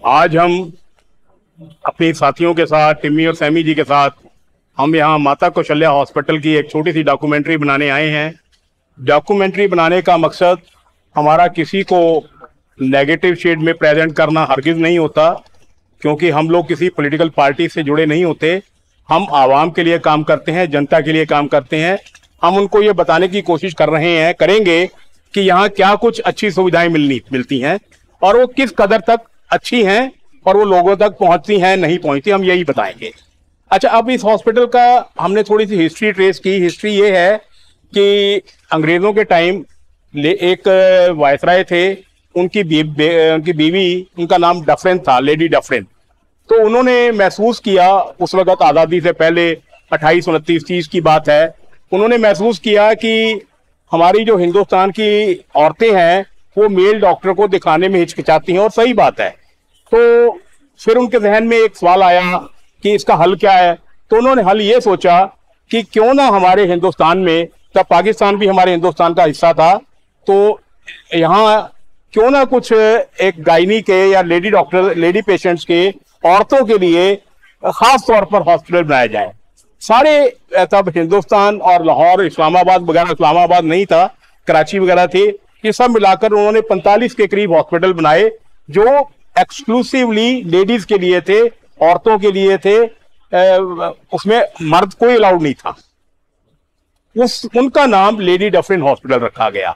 आज हम अपने साथियों के साथ, टिम्मी और सैमी जी के साथ, हम यहाँ माता कौशल्या हॉस्पिटल की एक छोटी सी डॉक्यूमेंट्री बनाने आए हैं। डॉक्यूमेंट्री बनाने का मकसद हमारा किसी को नेगेटिव शेड में प्रेजेंट करना हरगिज नहीं होता, क्योंकि हम लोग किसी पॉलिटिकल पार्टी से जुड़े नहीं होते। हम आवाम के लिए काम करते हैं, जनता के लिए काम करते हैं। हम उनको ये बताने की कोशिश करेंगे कि यहाँ क्या कुछ अच्छी सुविधाएं मिलती हैं और वो किस कदर तक अच्छी हैं और वो लोगों तक पहुंचती हैं, नहीं पहुंचती, हम यही बताएंगे। अच्छा, अब इस हॉस्पिटल का हमने थोड़ी सी हिस्ट्री ट्रेस की। हिस्ट्री ये है कि अंग्रेजों के टाइम एक वायसराय थे, उनकी बीवी, उनका नाम डफरिन था, लेडी डफरिन। तो उन्होंने महसूस किया, उस वक्त आज़ादी से पहले 2829-30 की बात है, उन्होंने महसूस किया कि हमारी जो हिंदुस्तान की औरतें हैं वो मेल डॉक्टर को दिखाने में हिचकिचाती हैं, और सही बात है। तो फिर उनके जहन में एक सवाल आया कि इसका हल क्या है। तो उन्होंने हल ये सोचा कि क्यों ना हमारे हिंदुस्तान में, तब पाकिस्तान भी हमारे हिंदुस्तान का हिस्सा था, तो यहाँ क्यों ना कुछ एक गायनी के या लेडी पेशेंट्स के, औरतों के लिए खास तौर पर हॉस्पिटल बनाया जाए। सारे तब हिंदुस्तान और लाहौर, इस्लामाबाद वगैरह, इस्लामाबाद नहीं था, कराची वगैरह थे, ये सब मिलाकर उन्होंने 45 के करीब हॉस्पिटल बनाए जो एक्सक्लूसिवली लेडीज के लिए थे, औरतों के लिए थे। उसमें मर्द कोई अलाउड नहीं था। उनका नाम लेडी डफरिन हॉस्पिटल रखा गया।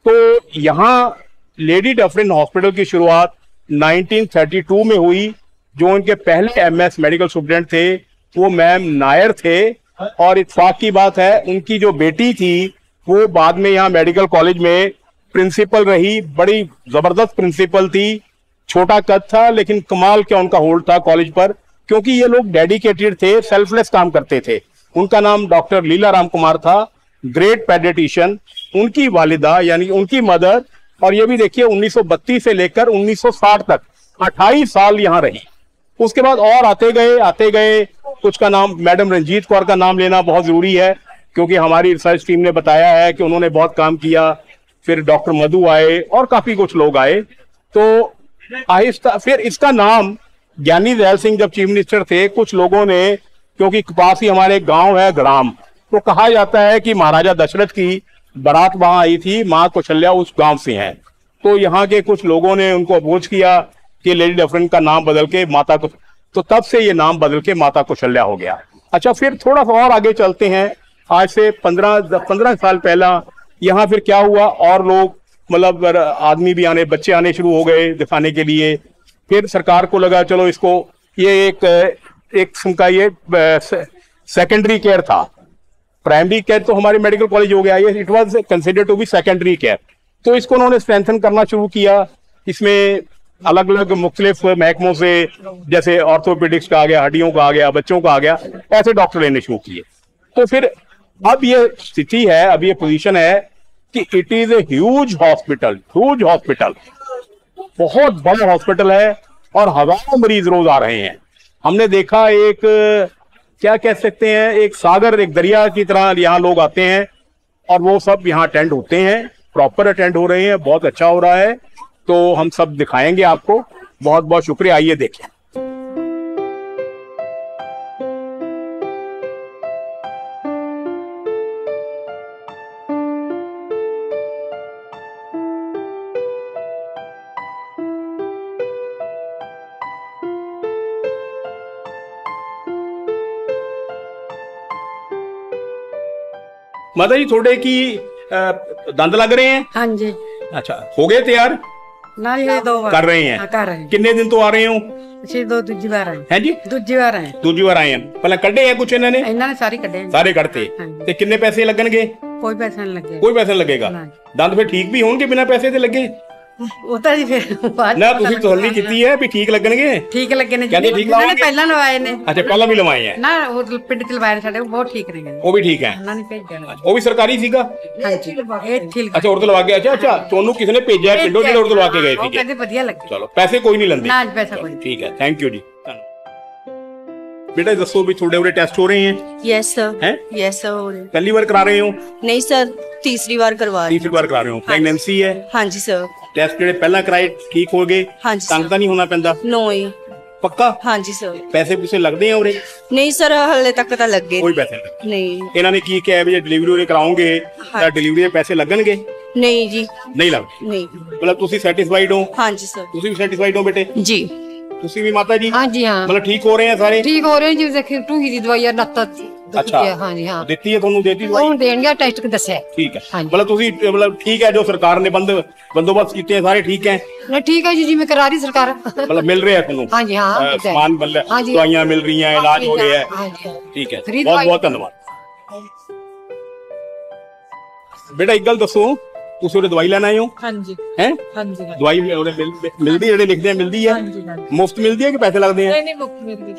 तो यहाँ लेडी डफरिन हॉस्पिटल की शुरुआत 1932 में हुई। जो उनके पहले एमएस मेडिकल स्टूडेंट थे वो मैम नायर थे, और इत्तेफाक की बात है उनकी जो बेटी थी वो बाद में यहाँ मेडिकल कॉलेज में प्रिंसिपल रही। बड़ी जबरदस्त प्रिंसिपल थी, छोटा कद था, लेकिन कमाल क्या उनका होल्ड था कॉलेज पर, क्योंकि ये लोग डेडिकेटेड थे, सेल्फलेस काम करते थे। उनका नाम डॉक्टर लीला राम कुमार था, ग्रेट पेडियाट्रिशियन। उनकी वालिदा यानी उनकी मदर, और ये भी देखिए 1932 से लेकर 1960 तक 28 साल यहाँ रही। उसके बाद और आते गए कुछ का नाम, मैडम रंजीत कौर का नाम लेना बहुत जरूरी है, क्योंकि हमारी रिसर्च टीम ने बताया है कि उन्होंने बहुत काम किया। फिर डॉक्टर मधु आए और काफी कुछ लोग आए। तो आहिस्ता फिर इसका नाम ज्ञानी दयाल सिंह जब चीफ मिनिस्टर थे, कुछ लोगों ने, क्योंकि पास ही हमारे गांव है ग्राम, तो कहा जाता है कि महाराजा दशरथ की बारात वहां आई थी, मां कौशल्या उस गांव से हैं। तो यहाँ के कुछ लोगों ने उनको अप्रोच किया कि लेडी डफरिन का नाम बदल के माता को, तो तब से ये नाम बदल के माता कौशल्या हो गया। अच्छा, फिर थोड़ा सा और आगे चलते हैं। आज से 15 साल पहला यहाँ फिर क्या हुआ, और लोग मतलब आदमी भी आने, बच्चे आने शुरू हो गए दिखाने के लिए। फिर सरकार को लगा चलो इसको, ये एक किस्म का ये सेकेंडरी केयर था। प्राइमरी केयर तो हमारे मेडिकल कॉलेज हो गया, ये it was considered to be secondary care. तो इसको उन्होंने स्ट्रेंथन करना शुरू किया। इसमें अलग अलग मुख्तलिफ महकमों से, जैसे ऑर्थोपेडिक्स का आ गया, हड्डियों का आ गया, बच्चों का आ गया, ऐसे डॉक्टर लेने शुरू किए। तो फिर अब ये स्थिति है, अब ये पोजीशन है कि it is a huge hospital, बहुत बड़ा हॉस्पिटल है, और हजारों मरीज रोज आ रहे हैं। हमने देखा एक, क्या कह सकते हैं, एक सागर, एक दरिया की तरह यहाँ लोग आते हैं, और वो सब यहाँ अटेंड होते हैं, प्रॉपर अटेंड हो रहे हैं, बहुत अच्छा हो रहा है। तो हम सब दिखाएंगे आपको। बहुत बहुत शुक्रिया, आइए देखें। माता जी, थोड़े की दंद लग रहे हैं? हाँ जी। अच्छा, हो गए तैयार? ना, ये 2 बार कर रहे हैं। कर रहे हैं। कितने दिन तो आ रहे हो? दूजी बार आए हैं जी, दूजी बार आए। दूजी बार आए हैं। पहले कड्डे हैं कुछ इन्होंने सारे कड्डे, सारे कड़ते। ते कितने पैसे लगणगे? कोई पैसा नहीं लगे। कोई पैसा नहीं लगेगा। दंद फिर ठीक भी होंगे बिना पैसे दे लगे? उता जी फिर ना तुसी तसल्ली कीती है भी ठीक लगणगे? ठीक लगे ने, कहते ठीक लगाओगे? पहला लवाए ने। अच्छा, पहला भी लवाए हैं ना, वो पिंड च लवाए साडे, बहुत ठीक ने। वो भी ठीक है, ਉਹਨਾਂ ਨੇ ਭੇਜਿਆ। वो भी सरकारी सीगा? हां जी, ਇਹ ਠੀਕ। अच्छा, और तो लवा के। अच्छा, ਤੁਹਾਨੂੰ किसी ने भेजा है पिंडों ਜਿਹੜੇ और तो लवा के गए ਉਹ थे? ਕਹਿੰਦੇ ਵਧੀਆ ਲੱਗੇ। चलो, पैसे कोई नहीं लंदे? ना, पैसा कोई नहीं। ठीक है, थैंक यू जी। बेटा दसो भी थोड़े उरे टेस्ट हो रहे हैं? Yes sir. हैं? यस सर, हो रहे। पहली बार करा रहे हो? नहीं सर, तीसरी बार करवा रहे। तीसरी बार करा रहे हो। प्रेगनेंसी है? हाँ जी सर। ਟੈਸਟ ਜਿਹੜੇ ਪਹਿਲਾਂ ਕਰਾਏ ਠੀਕ ਹੋ ਗਏ? ਹਾਂਜੀ ਤੰਗ ਸਰ। ਤਾਂ ਨਹੀਂ ਹੋਣਾ ਪੈਂਦਾ? नो ही। ਪੱਕਾ? हाँ जी सर। ਪੈਸੇ ਪੂਸੇ ਲੱਗਦੇ ਆ ਉਰੇ? नहीं सर, हले तक तो लगे ਕੋਈ ਪੈਸੇ ਨਹੀਂ। नहीं। ਇਹਨਾਂ ਨੇ ਕੀ ਕਿਹਾ ਵੀ ਜੇ ਡਿਲੀਵਰੀ ਉਰੇ ਕਰਾਉਂਗੇ ਤਾਂ ਡਿਲੀਵਰੀ ਦੇ ਪੈਸੇ ਲੱਗਣਗੇ? नहीं जी। ਨਹੀਂ ਲੱਗਦੇ। नहीं। ਮਤਲਬ ਤੁਸੀਂ ਸੈਟੀਸਫਾਈਡ ਹੋ? हाँ जी सर। ਤੁਸੀਂ ਵੀ ਸੈਟੀਸਫਾਈਡ ਹੋ ਬੇਟੇ? जी। ਤੁਸੀਂ ਵੀ ਮਾਤਾ ਜੀ? हाँ जी हाँ ਮਤਲਬ ਠੀਕ ਹੋ ਰਹੇ ਆ ਸਾਰੇ? ठीक हो रहे हैं जी। देखिए टूही दी दवाई नत्ता अच्छा। हाँ जी हाँ ਦਿੱਤੀ ਹੈ ਤੁਹਾਨੂੰ? ਦੇਤੀ ਦਵਾਈ? ਉਹ ਦੇਣਗੇ ਟੈਸਟ ਕਿ ਦੱਸਿਆ ਠੀਕ ਹੈ। ਹਾਂਜੀ। ਮਤਲਬ ਤੁਸੀਂ ਮਤਲਬ ਠੀਕ ਹੈ ਜੋ ਸਰਕਾਰ ਨੇ ਬੰਦੋਬਸਤ ਕੀਤੇ ਹੈ ਸਾਰੇ ਠੀਕ ਹੈ? ਨਾ ਠੀਕ ਹੈ ਜੀ ਜਿਵੇਂ ਕਰਾ ਰਹੀ ਸਰਕਾਰ मतलब मिल रहे हैं ਤੁਹਾਨੂੰ? हाँ जी हाँ ठीक है। सामान मिल रहा हाँ है, जी। दवाइयाँ मिल रही हैं, इलाज हो रहा है? हाँ जी हाँ। ठीक है, फ्री बहुत दवाई। बहुत धन्यवाद। बेटा एक गल दसो, ਤੁਸੀਂ ਉਹਦੇ ਦਵਾਈ ਲੈਣ ਆਏ ਹੋ? ਹਾਂਜੀ हैं? ਹਾਂਜੀ ਹਾਂਜੀ। ਦਵਾਈ ਉਹਦੇ ਮਿਲਦੀ ਜਿਹੜੇ ਲਿਖਦੇ ਆ ਮਿਲਦੀ ਹੈ? ਹਾਂਜੀ ਹਾਂਜੀ। ਮੁਫਤ ਮਿਲਦੀ ਹੈ ਕਿ ਪੈਸੇ ਲੱਗਦੇ ਆ? ਨਹੀਂ ਨਹੀਂ ਮੁੱਕ ਮਿਲਦੀ।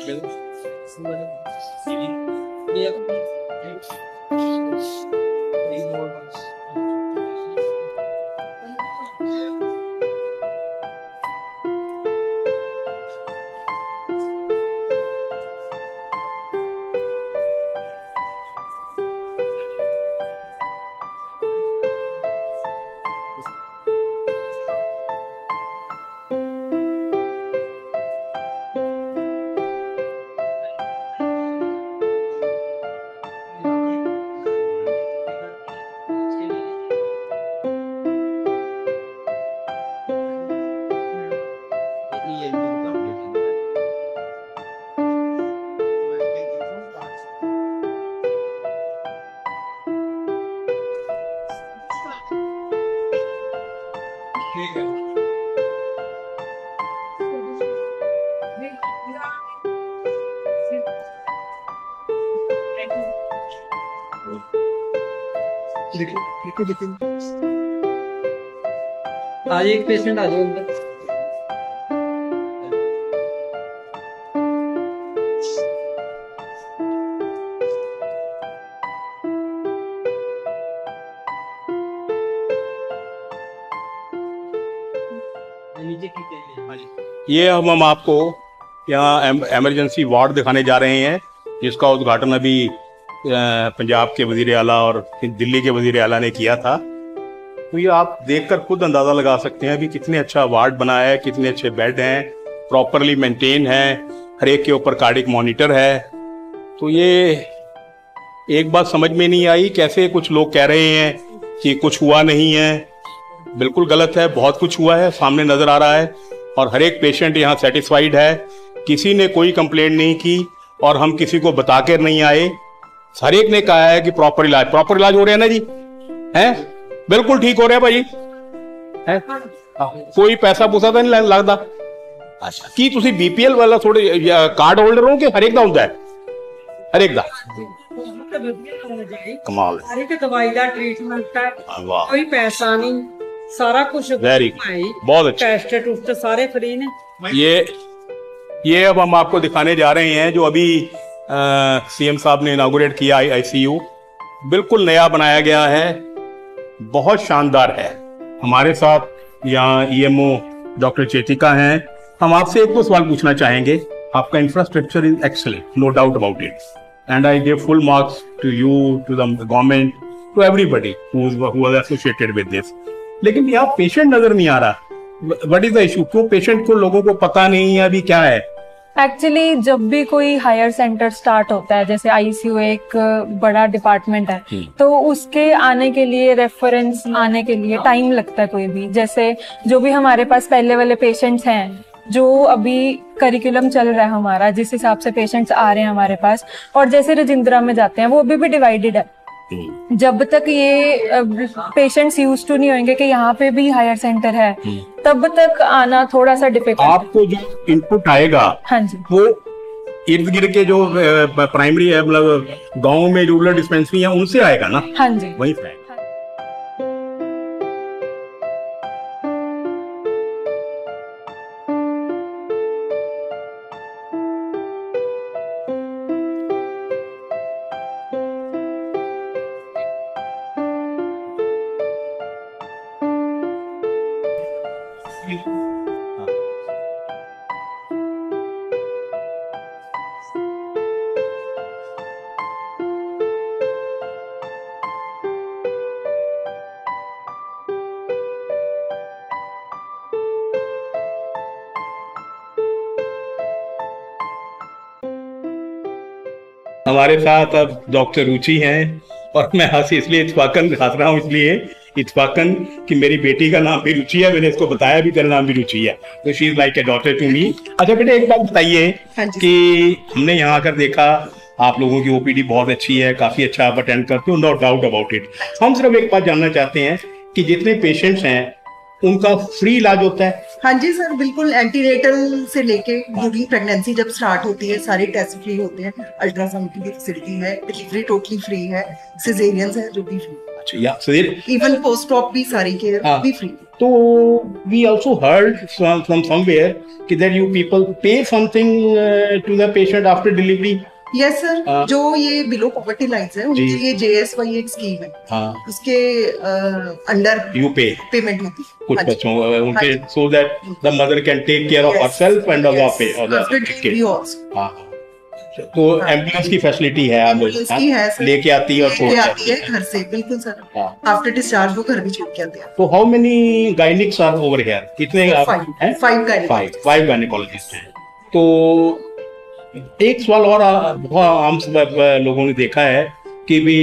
आज एक पेशेंट आ जाओ अंदर। ये हम आपको यहाँ एमरजेंसी वार्ड दिखाने जा रहे हैं, जिसका उद्घाटन अभी पंजाब के वजीर आला और दिल्ली के वजीर आला ने किया था। तो ये आप देखकर खुद अंदाज़ा लगा सकते हैं भी कितने अच्छा वार्ड बनाया है, कितने अच्छे बेड हैं, प्रॉपरली मेंटेन है, हर एक के ऊपर कार्डिक मॉनिटर है। तो ये एक बात समझ में नहीं आई, कैसे कुछ लोग कह रहे हैं कि कुछ हुआ नहीं है। बिल्कुल गलत है, बहुत कुछ हुआ है, सामने नजर आ रहा है और हर एक पेशेंट यहाँ सेटिस्फाइड है। किसी ने कोई कंप्लेंट नहीं की और हम किसी को बता कर नहीं आए। हर एक ने कहा है कि प्रॉपर इलाज हो रहा है ना जी, हैं? बिल्कुल ठीक हो रहा है भाई, हैं? कोई पैसा पूसा तो नहीं लगता? अच्छा, की तुसी बीपीएल वाला थोड़े कार्ड होल्डर हो कि हर एक दा हुंदा है? हर एक दा कमाल है। हर एक दवाई का ट्रीटमेंट है, वाह, कोई पैसा नहीं, सारा कुछ वेरी बहुत अच्छा। टेस्ट टूस्ट सारे फ्री ने। ये अब हम आपको दिखाने जा रहे हैं जो अभी सीएम साहब ने इनागुरेट किया आईसीयू, बिल्कुल नया बनाया गया है, बहुत शानदार है। हमारे साथ यहाँ ईएमओ डॉक्टर चेतिका हैं। हम आपसे एक दो सवाल पूछना चाहेंगे। आपका infrastructure is excellent, no doubt about it, and I give full marks to you, to the government, to everybody who was associated with this. लेकिन यहाँ पेशेंट नजर नहीं आ रहा। What is the issue? क्यों पेशेंट को, लोगों को पता नहीं है अभी क्या है? एक्चुअली जब भी कोई हायर सेंटर स्टार्ट होता है, जैसे आईसीयू एक बड़ा डिपार्टमेंट है, तो उसके आने के लिए, रेफरेंस आने के लिए टाइम लगता है। कोई भी, जैसे जो भी हमारे पास पहले वाले पेशेंट्स हैं, जो अभी करिकुलम चल रहा है हमारा, जिस हिसाब से पेशेंट्स आ रहे हैं हमारे पास, और जैसे रजिंद्रा में जाते हैं, वो अभी भी डिवाइडेड है। जब तक ये पेशेंट्स यूज टू नहीं होंगे कि यहाँ पे भी हायर सेंटर है, तब तक आना थोड़ा सा डिफिकल्ट। आपको जो इनपुट आएगा, हाँ जी, वो इर्द गिर्द के जो प्राइमरी है, मतलब गांव में रूरल डिस्पेंसरी है, उनसे आएगा ना? हाँ जी, वहीं से आएगा। हमारे साथ अब डॉक्टर रुचि हैं, और मैं इसलिए इत्फाकन हंस रहा हूँ, इसलिए इत्फाकन कि मेरी बेटी का नाम भी रुचि है, मैंने इसको बताया भी तेरा नाम भी रुचि है, तो she is like a daughter to me. अच्छा बेटे, एक बात बताइए कि हमने यहाँ आकर देखा आप लोगों की ओपीडी बहुत अच्छी है, काफी अच्छा आप अटेंड करते हो, नो डाउट अबाउट इट। हम सिर्फ एक बात जानना चाहते हैं कि जितने पेशेंट्स हैं उनका फ्री इलाज होता है? हाँ जी सर, बिल्कुल। एंटीनेटल से लेके ड्यूरिंग प्रेगनेंसी जब स्टार्ट होती है सारे टेस्ट फ्री होते हैं, अल्ट्रासाउंड की भी फैसिलिटी है, डिलीवरी टोटली फ्री है, सिजेरियंस है जो भी फ्री, अच्छा या इवन पोस्ट ऑप भी सारी केयर भी फ्री। तो we also heard from somewhere कि that you people pay something to the patient after delivery. Yes sir, जो ये बिलो पॉवर्टी लाइंस है उनके लिए JSY एक स्कीम है, उसके अंडर यू पे पेमेंट होती है कुछ बच्चों उनके, so that the mother can take care of herself and of पे और द किड। तो एम्बुलेंस की फैसिलिटी है, एम्बुलेंस की है सर, लेके आती है और छोड़ जाती है घर से, बिल्कुल सर। आफ्टर डिस्चार्ज वो घर भी छोड़ के आते हैं। तो how many gynaecs are over here? कितने आप हैं? 5 गायनिकोलॉजिस्ट हैं। तो एक सवाल और बहुत आम लोगों ने देखा है कि भी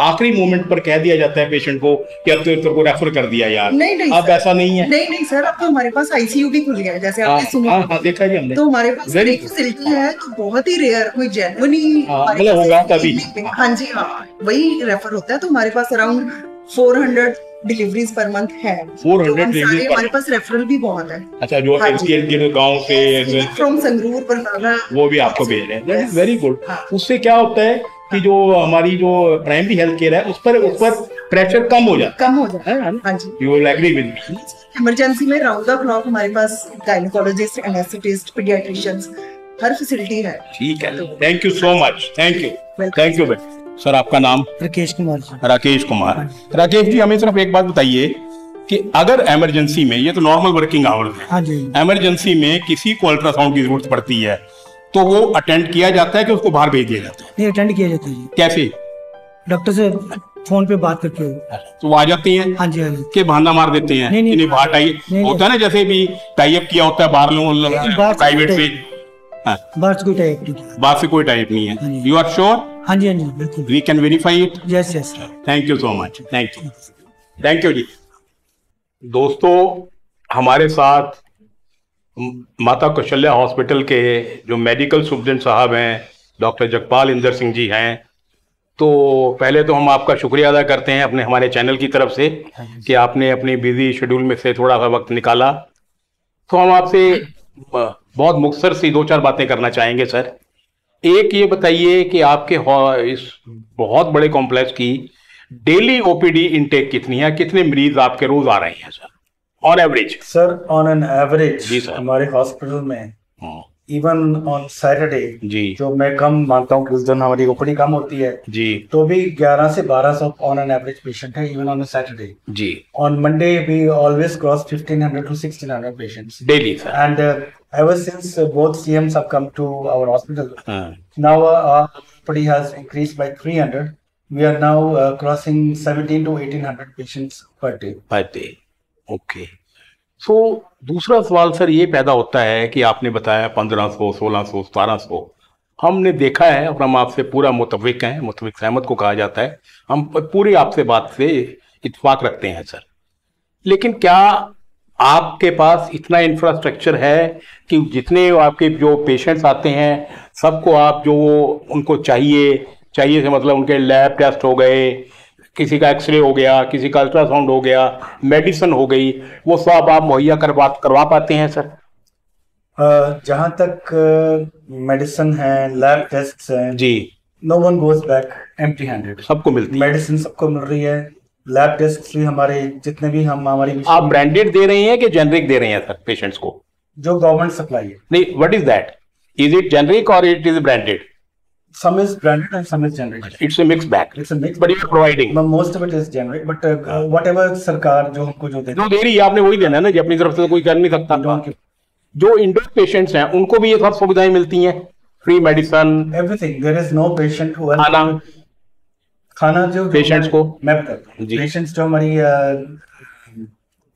आखिरी मोमेंट पर कह दिया जाता है पेशेंट को कि अब तो तेरे को रेफर कर दिया यार। नहीं अब ऐसा नहीं है। नहीं सर, अब तो हमारे पास ICU भी खुल गया है, जैसे आपने सुना। हाँ, देखा जी हमने। तो हमारे पास एक फैसिलिटी है, तो बहुत ही रेयर कोई जेन्युइनली होगा तभी। हाँ जी, हाँ वही रेफर होता है। तो हमारे पास अराउंड 400 डिलीवरीज पर मंथ है। 400 डिलीवरीज हमारे पास रेफरल भी बहुत है। अच्छा, जो गांव से फ्रॉम संगरूर बरनाला वो भी आपको भेज रहे हैं, दैट इज वेरी गुड। उससे क्या होता है कि जो हमारी जो प्राइमरी हेल्थ केयर है उस पर प्रेशर कम हो जाता है। हाँ जी, you will agree with me. Emergency में राउंड द क्लॉक हमारे पास गायनेकोलॉजिस्ट, एनेस्थेटिस्ट, पीडियाट्रिशियंस, हर फैसिलिटी है। ठीक है, thank you so much, thank you बेटा। सर आपका नाम? राकेश कुमार। राकेश कुमार। राकेश जी, हमें सिर्फ एक बात बताइए कि अगर इमरजेंसी में, ये तो नॉर्मल वर्किंग आवर्स है, हाँ जी, इमरजेंसी में किसी को अल्ट्रासाउंड की जरूरत पड़ती है तो वो अटेंड किया जाता है कि उसको बाहर भेज दिया जाता है? नहीं, अटेंड किया जाता है जी। कैसे? डॉक्टर से फोन पे बात करके। तो वो आ जाती हैं? हाँ जी, हाँ जी। के बहाना मार देते हैं? नहीं, बाहर टाई होता है ना, जैसे भी टाई अप किया होता है बाहर लोग प्राइवेट से। बाहर से कोई टाइप नहीं, बाहर से कोई टाइप नहीं है। You are sure? हाँ जी, हाँ जी, बिल्कुल। We can verify it? Yes yes. Thank you so much, thank you जी। दोस्तों, हमारे साथ माता कौशल्या हॉस्पिटल के जो मेडिकल सुप्रिटेंडेंट साहब हैं डॉक्टर जगपाल इंदर सिंह जी हैं। तो पहले तो हम आपका शुक्रिया अदा करते हैं हमारे चैनल की तरफ से कि आपने अपनी बिजी शेड्यूल में से थोड़ा सा वक्त निकाला। तो हम आपसे बहुत मुख्तसर सी 2-4 बातें करना चाहेंगे सर। एक ये बताइए कि आपके इस बहुत बड़े कॉम्प्लेक्स की डेली ओपीडी इनटेक कितनी है? कितने मरीज आपके रोज आ रहे हैं sir on average? Sir on an average जी सर, हमारे हॉस्पिटल में इवन ऑन सैटरडे जी, जो मैं कम मानता हूँ कि उस दिन हमारी ओपीडी कम होती है जी, तो भी 1100 से 1200 ऑन एन एवरेज पेशेंट है इवन ऑन सैटरडे जी। On Monday we always cross 1500 to 1600 patients daily sir. And ever since both CMs have come to our hospital, now our OPD has increased by 300. We are now crossing 1700 to 1800 patients per day. Okay. सो दूसरा सवाल sir ये पैदा होता है कि आपने बताया 1500, 1600, 1700। हमने देखा है और हम आपसे पूरा मुतफिक हैं, मुतफिक सहमत को कहा जाता है, हम पूरी आपसे बात से इत्तेफाक रखते हैं सर। लेकिन क्या आपके पास इतना इंफ्रास्ट्रक्चर है कि जितने आपके जो पेशेंट्स आते हैं सबको आप जो उनको चाहिए से मतलब उनके लैब टेस्ट हो गए, किसी का एक्सरे हो गया, किसी का अल्ट्रासाउंड हो गया, मेडिसिन हो गई, वो सब आप मुहैया करवा पाते हैं सर? जहाँ तक मेडिसिन है, लैब टेस्ट हैं जी, no one goes back empty handed. सबको मिलती है मेडिसिन, सबको मिल रही है। लैब टेस्ट भी हमारे जितने भी हमारी आप ब्रांडेड दे रहे हैं कि जेनरिक दे रहे हैं सर पेशेंट्स को? जो गवर्नमेंट सप्लाई है। नहीं, what is that? Is it generic और it is branded? Some is branded and some is generic. It's a mixed bag. It's a mix, but you are providing. Most of it is generic, but whatever सरकार जो हमको जो दे रही है आपने वही देना है ना जी, अपनी तरफ से तो कोई कर नहीं सकता। जो इंडोर पेशेंट्स हैं उनको भी ये सब सुविधाएं मिलती हैं, free medicine, everything. There is no patient who खाना जो पेशेंट्स को मैं बताता हूँ। पेशेंट्स जो हमारी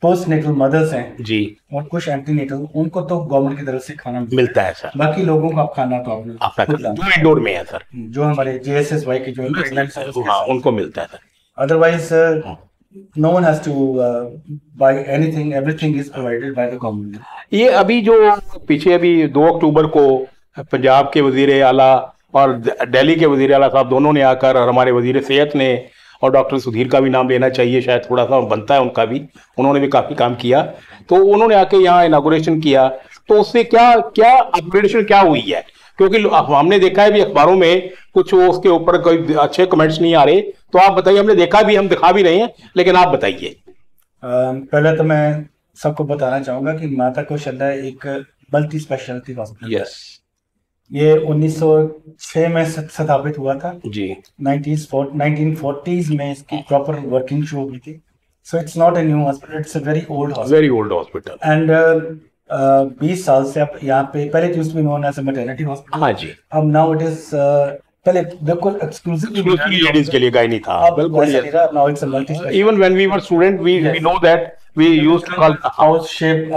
पोस्ट नेटल मदर्स हैं जी और कुछ एंटीनेटल, उनको तो गवर्नमेंट की तरफ से खाना मिलता है सर। बाकी लोगों को आप खाना तो आपने आपका खुद लाना। जो इंडोर में है सर, जो हमारे JSSY के जो हाँ उनको मिलता है sir. Otherwise no one has to buy anything, everything is provided by the government. ये अभी जो पीछे अभी 2 अक्टूबर को पंजाब के वजीर आला और दिल्ली के वजीर आला साहब दोनों ने आकर, और हमारे वजीर सेहत ने, और डॉक्टर सुधीर का भी नाम लेना चाहिए, शायद थोड़ा सा बनता है उनका भी, उन्होंने भी काफी काम किया, तो उन्होंने आके यहाँ इनागुरेशन किया, तो उससे क्या क्या अपग्रेडेशन क्या हुई है? क्योंकि हमने देखा है भी अखबारों में कुछ उसके ऊपर कोई अच्छे कमेंट्स नहीं आ रहे, तो आप बताइए, हमने देखा भी, हम दिखा भी रहे हैं, लेकिन आप बताइए। पहले तो मैं सबको बताना चाहूंगा कि माता कौशल्या एक मल्टी स्पेशलिटी हॉस्पिटल, यस, ये 1906 में स्थापित हुआ था जी, 1940s में इसकी प्रॉपर वर्किंग शुरू हुई थी। So it's not a new hospital, it's a very old hospital, very old hospital, and 20 साल से अब यहाँ पे, पहले used to be known as a maternity hospital, हाँ जी, अब नाउ इट इज पहले बिल्कुल एक्सक्लूसिवली लेडीज के लिए गाय नहीं था, बिल्कुल, now it's a multi specialty. Even when we were student we know that we used to call house shape,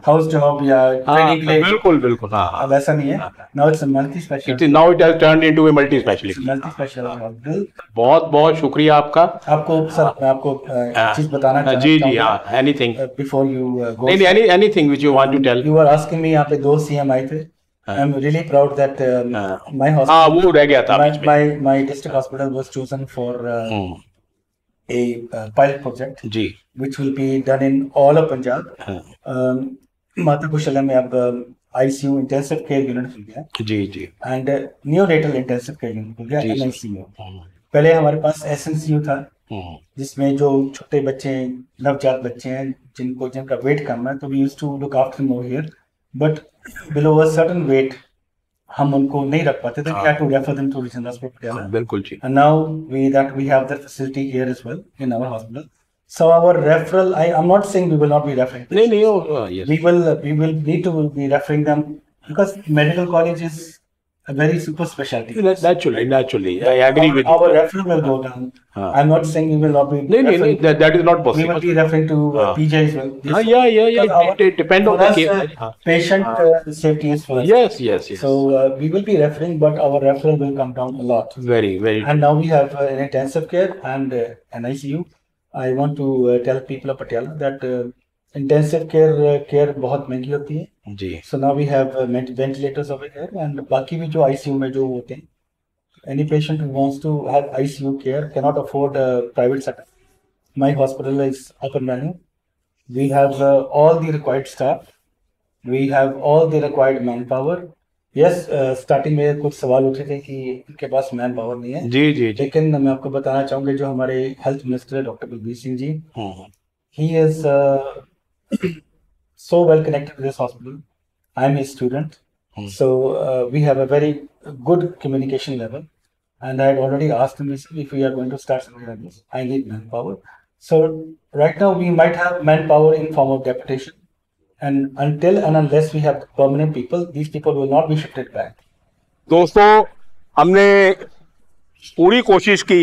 house job या ट्रेनिंग के लिए, बिल्कुल बिल्कुल, हाँ, अब ऐसा नहीं है, now it's a multi it specialty, is now it has turned into a multi specialty. Multi specialty hospital. बहुत बहुत शुक्रिया आपका। आपको सर, मैं आपको एक चीज बताना चाहता हूं, जी जी, हाँ, एनीथिंग, बिफोर यू गो, नहीं, anything which you want to tell. You are asking me, यहाँ पे 2 CM आए थे, I am really proud that my हाँ, हॉस्पिटल, वो रह गया था बीच में। my district hospital was chosen for a pilot project ji, which will be done in all of Punjab. माता कौशल्या में अब ICU इंटेंसिव केयर यूनिट खुल गया जी जी, and neonatal intensive care unit खुल गया, जी, जी। NICU। पहले हमारे पास SNCU था, जिसमें जो छोटे बच्चे, नवजात बच्चे हैं जिनका वेट कम है, तो we used to look after them over here, but below a certain weight हम उनको नहीं रख पाते थे, we had to refer them to regional hospital Patiala, बिल्कुल जी। and now we have that facility here as well in our hospital. So our referral, I'm not saying we will not be referring, नहीं नहीं, yes, we will need to be referring them, because medical college is a very super specialty. naturally, I agree with Our you. referral will go down. I'm not saying we will not be नहीं नहीं, referring, that is not we will possible. be referring to PJ as well. हाँ, yeah, it depend on For the us, case. हाँ. patient safety is first. Yes. So we will be referring, but our referral will come down a lot. very And now we have an intensive care and an ICU. I want to tell people of Patiala that intensive care बहुत महंगी होती है. जी, So now we have ventilators over here, and बाकी भी जो ICU में जो होते हैं, any patient who wants to have ICU care cannot afford a private setup. My hospital is up and running. We have all the required staff. We have all the required manpower. Yes, starting में कुछ सवाल उठे थे कि इनके पास man power नहीं है, जी जी जी, लेकिन मैं आपको बताना चाहूंगा, जो हमारे health minister doctor Balbir Singh ji, he is so well connected with this hospital. I'm his student, so we have a very good communication level, and I had already asked him if we are going to start something like this, I need manpower. So right now we might have manpower in form of deputation, and until and unless we have permanent people, these people will not be shifted back. दोस्तों, हमने पूरी कोशिश की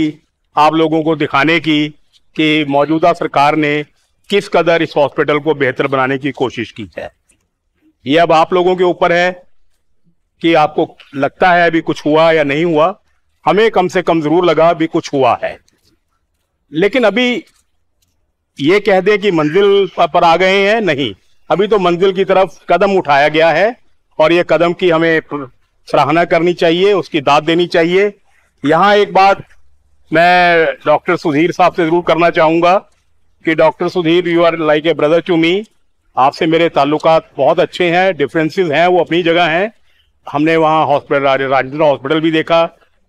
आप लोगों को दिखाने की कि मौजूदा सरकार ने किस कदर इस हॉस्पिटल को बेहतर बनाने की कोशिश की है। ये अब आप लोगों के ऊपर है कि आपको लगता है अभी कुछ हुआ या नहीं हुआ। हमें कम से कम जरूर लगा अभी कुछ हुआ है, लेकिन अभी ये कह दें कि मंजिल पर आ गए हैं, नहीं, अभी तो मंजिल की तरफ कदम उठाया गया है, और ये कदम की हमें सराहना करनी चाहिए, उसकी दाद देनी चाहिए। यहाँ एक बात मैं डॉक्टर सुधीर साहब से जरूर करना चाहूंगा कि doctor Sudhir, you are like a brother to me. आपसे मेरे ताल्लुकात बहुत अच्छे हैं, डिफरेंसेस हैं वो अपनी जगह हैं। हमने वहाँ हॉस्पिटल, राजेंद्र हॉस्पिटल भी देखा,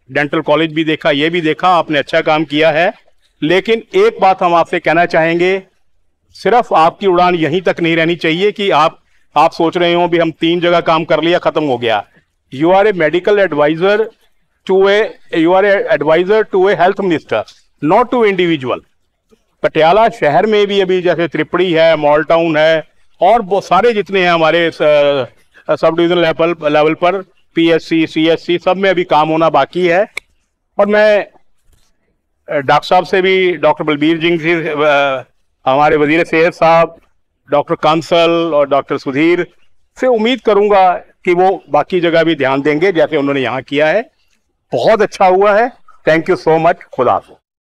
डेंटल कॉलेज भी देखा, ये भी देखा, आपने अच्छा काम किया है। लेकिन एक बात हम आपसे कहना चाहेंगे, सिर्फ आपकी उड़ान यहीं तक नहीं रहनी चाहिए कि आप सोच रहे हो भी हम 3 जगह काम कर लिया, खत्म हो गया। You are a medical adviser to a health minister, not to individual. Patiala शहर में भी अभी जैसे त्रिपड़ी है, मॉल टाउन है, और बहुत सारे जितने हैं हमारे सब डिविजन लेवल पर, PSC, CSC, सब में अभी काम होना बाकी है। और मैं डॉक्टर साहब से भी, डॉक्टर बलबीर सिंह से हमारे वजीर सेहत साहब डॉक्टर कांसल और डॉक्टर सुधीर से उम्मीद करूंगा कि वो बाकी जगह भी ध्यान देंगे जैसे उन्होंने यहाँ किया है। बहुत अच्छा हुआ है। Thank you so much. खुदा हाफिज़।